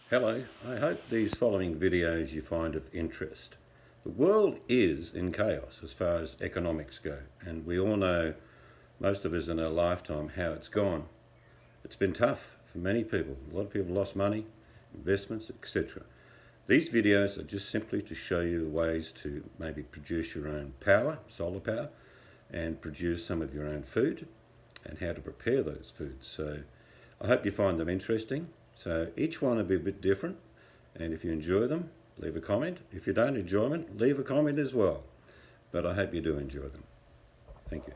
Hello, I hope these following videos you find of interest. The world is in chaos as far as economics go, and we all know, most of us in our lifetime, how it's gone. It's been tough for many people. A lot of people lost money, investments, etc. These videos are just simply to show you the ways to maybe produce your own power, solar power, and produce some of your own food, and how to prepare those foods. So I hope you find them interesting. So each one will be a bit different, and if you enjoy them, leave a comment. If you don't enjoy them, leave a comment as well. But I hope you do enjoy them. Thank you.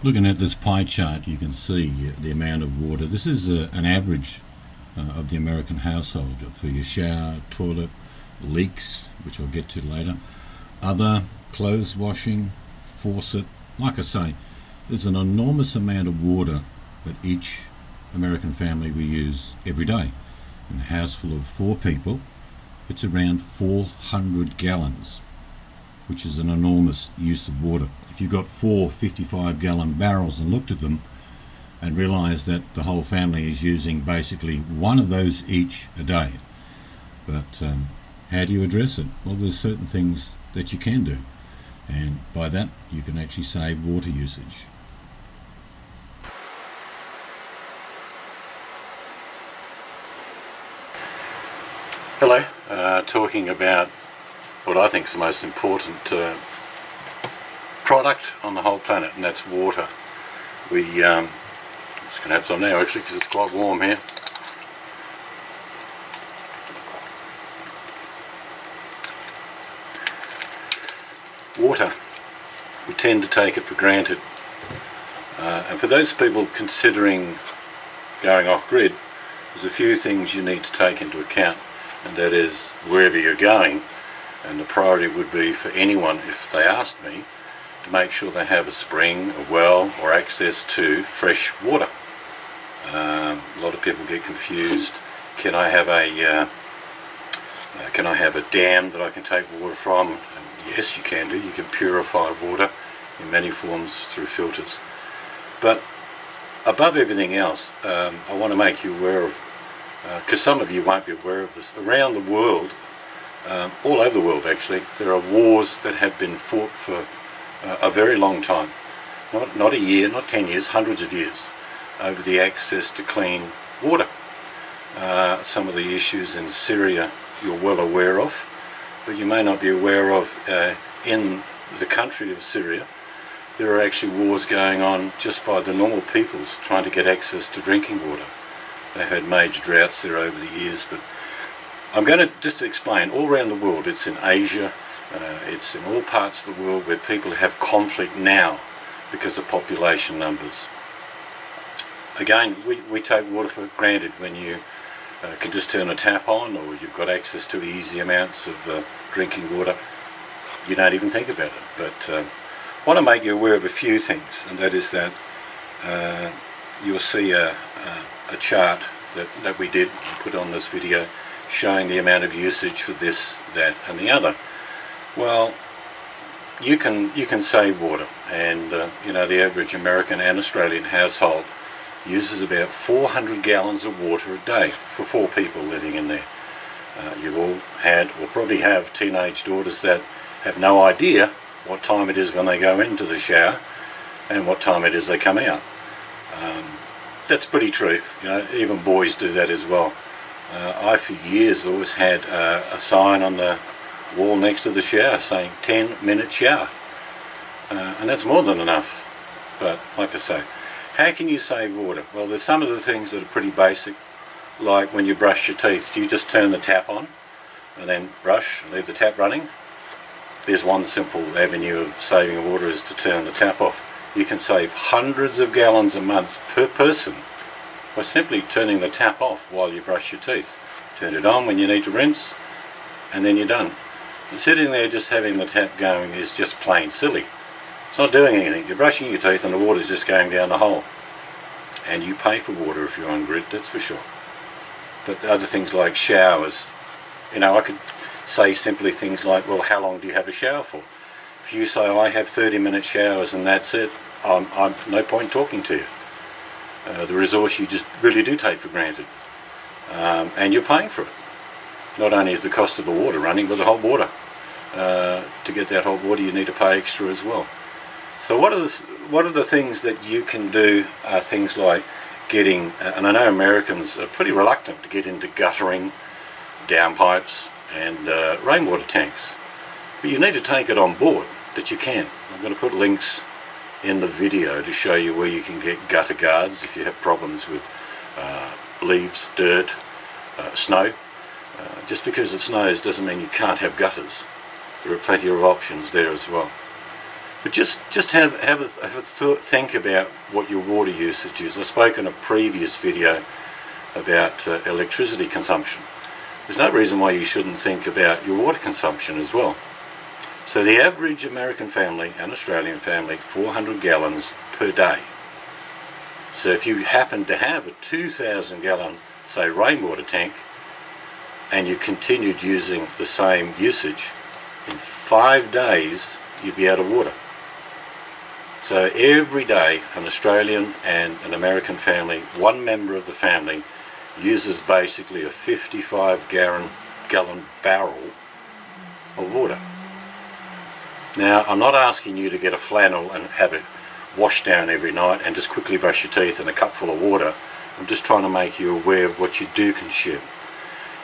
Looking at this pie chart, you can see the amount of water. This is an average of the American household for your shower, toilet, leaks, which I'll get to later, other clothes washing, faucet. Like I say, there's an enormous amount of water that each American family we use every day. In a house full of 4 people, it's around 400 gallons, which is an enormous use of water. If you got 4 55-gallon barrels and looked at them and realised that the whole family is using basically one of those each a day. But how do you address it? Well, there's certain things that you can do, and by that you can actually save water usage. Hello, talking about what I think is the most important product on the whole planet, and that's water. We just going to have some now actually because it's quite warm here. Water, we tend to take it for granted, and for those people considering going off grid, there's a few things you need to take into account. And that is, wherever you're going, and the priority would be for anyone, if they asked me, to make sure they have a spring, a well, or access to fresh water. A lot of people get confused. Can I have a dam that I can take water from? And yes, you can do. You can purify water in many forms through filters. But above everything else, I want to make you aware of, because some of you won't be aware of this, around the world, all over the world actually, there are wars that have been fought for a very long time. Not a year, not 10 years, hundreds of years, over the access to clean water. Some of the issues in Syria you're well aware of, but you may not be aware of in the country of Syria. There are actually wars going on just by the normal peoples trying to get access to drinking water. They've had major droughts there over the years, but I'm going to just explain. All around the world, it's in Asia, it's in all parts of the world where people have conflict now because of population numbers. Again, we take water for granted when you can just turn a tap on, or you've got access to easy amounts of drinking water. You don't even think about it. But I want to make you aware of a few things, and that is that you'll see a chart that we did and put on this video showing the amount of usage for this, that and the other. Well, you can save water, and the average American and Australian household uses about 400 gallons of water a day for 4 people living in there. You've all had, or probably have, teenage daughters that have no idea what time it is when they go into the shower and what time it is they come out. That's pretty true. Even boys do that as well. I, for years, always had a sign on the wall next to the shower saying 10-minute shower. And that's more than enough. But, like I say, how can you save water? Well, there's some of the things that are pretty basic, like when you brush your teeth. Do you just turn the tap on and then brush and leave the tap running? There's one simple avenue of saving water, is to turn the tap off. You can save hundreds of gallons a month per person by simply turning the tap off while you brush your teeth. Turn it on when you need to rinse, and then you're done. And sitting there just having the tap going is just plain silly. It's not doing anything. You're brushing your teeth and the water's just going down the hole. And you pay for water if you're on grid, that's for sure. But other things like showers, I could say simply things like, well, how long do you have a shower for? If you say, I have 30-minute showers and that's it, I'm no point talking to you. The resource you just really do take for granted. and you're paying for it. Not only is the cost of the water running, but the hot water. To get that hot water, you need to pay extra as well. So what are the things that you can do? Are things like getting, and I know Americans are pretty reluctant to get into guttering, downpipes, and rainwater tanks. But you need to take it on board that you can. I'm going to put links in the video to show you where you can get gutter guards if you have problems with leaves, dirt, snow. Just because it snows doesn't mean you can't have gutters. There are plenty of options there as well. But just have a think about what your water usage is. I spoke in a previous video about electricity consumption. There's no reason why you shouldn't think about your water consumption as well. So the average American family and Australian family, 400 gallons per day. So if you happen to have a 2,000 gallon, say, rainwater tank, and you continued using the same usage, in 5 days you'd be out of water. So every day an Australian and an American family, one member of the family, uses basically a 55 gallon barrel of water. Now, I'm not asking you to get a flannel and have it washed down every night and just quickly brush your teeth in a cup full of water. I'm just trying to make you aware of what you do consume.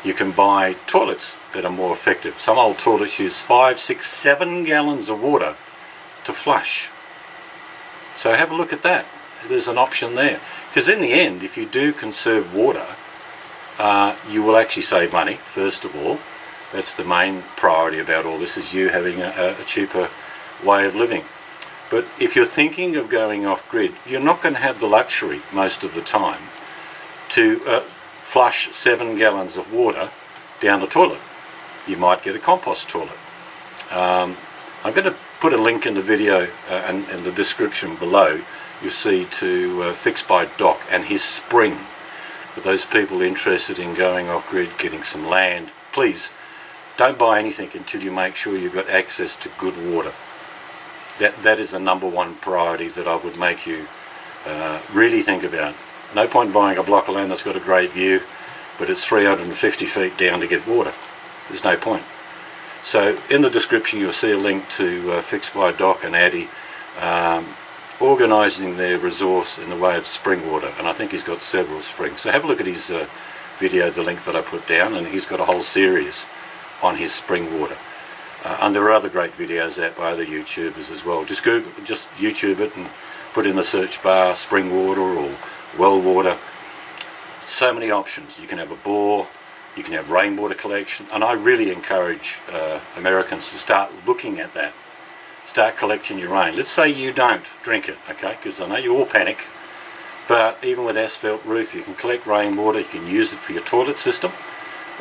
You can buy toilets that are more effective. Some old toilets use 5, 6, 7 gallons of water to flush. So have a look at that. There's an option there. Because in the end, if you do conserve water, you will actually save money, first of all. That's the main priority about all this, is you having a cheaper way of living. But if you're thinking of going off-grid, you're not going to have the luxury most of the time to flush 7 gallons of water down the toilet. You might get a compost toilet. I'm going to put a link in the video and in the description below. You'll see to Fixed by Doc and his spring. For those people interested in going off-grid, getting some land, please don't buy anything until you make sure you've got access to good water. That is the number one priority that I would make you really think about. No point buying a block of land that's got a great view, but it's 350 feet down to get water. There's no point. So in the description you'll see a link to Fixed by Doc and Addy organising their resource in the way of spring water, and I think he's got several springs. So have a look at his video, the link that I put down, and he's got a whole series on his spring water. And there are other great videos out by other YouTubers as well. Just YouTube it and put in the search bar spring water or well water. So many options. You can have a bore, you can have rainwater collection, and I really encourage Americans to start looking at that. Start collecting your rain. Let's say you don't drink it, okay, because I know you all panic, but even with asphalt roof you can collect rainwater, you can use it for your toilet system,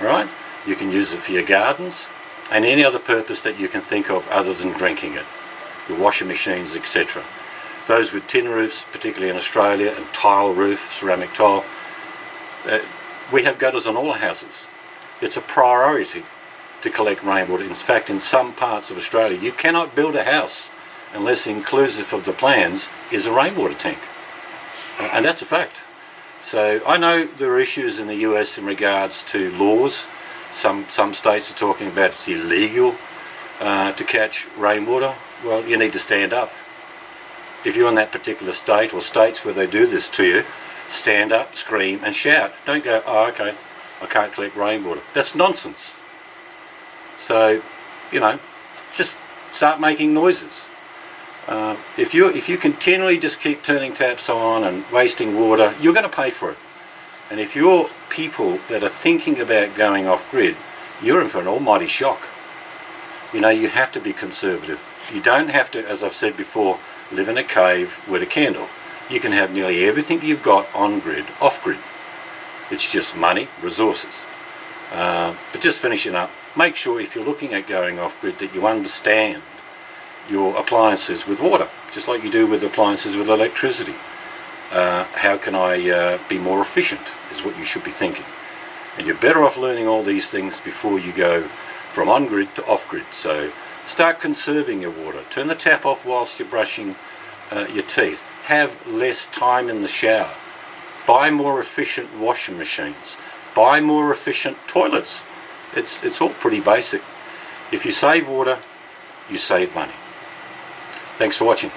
alright? You can use it for your gardens and any other purpose that you can think of other than drinking it. Your washing machines, etc. Those with tin roofs, particularly in Australia, and tile roof, ceramic tile, we have gutters on all our houses. It's a priority to collect rainwater. In fact, in some parts of Australia, you cannot build a house unless inclusive of the plans is a rainwater tank. And that's a fact. So I know there are issues in the US in regards to laws. Some states are talking about it's illegal to catch rainwater. Well, you need to stand up. If you're in that particular state or states where they do this to you, stand up, scream and shout. Don't go, oh okay, I can't collect rainwater. That's nonsense. So, you know, just start making noises. If you continually just keep turning taps on and wasting water, you're going to pay for it. And if you're people that are thinking about going off-grid, you're in for an almighty shock. You know, you have to be conservative. You don't have to, as I've said before, live in a cave with a candle. You can have nearly everything you've got on-grid, off-grid. It's just money, resources. But just finishing up, make sure if you're looking at going off-grid that you understand your appliances with water, just like you do with appliances with electricity. How can I be more efficient is what you should be thinking. And you're better off learning all these things before you go from on-grid to off-grid. So start conserving your water. Turn the tap off whilst you're brushing your teeth. Have less time in the shower. Buy more efficient washing machines. buy more efficient toilets. It's all pretty basic. If you save water, you save money. Thanks for watching.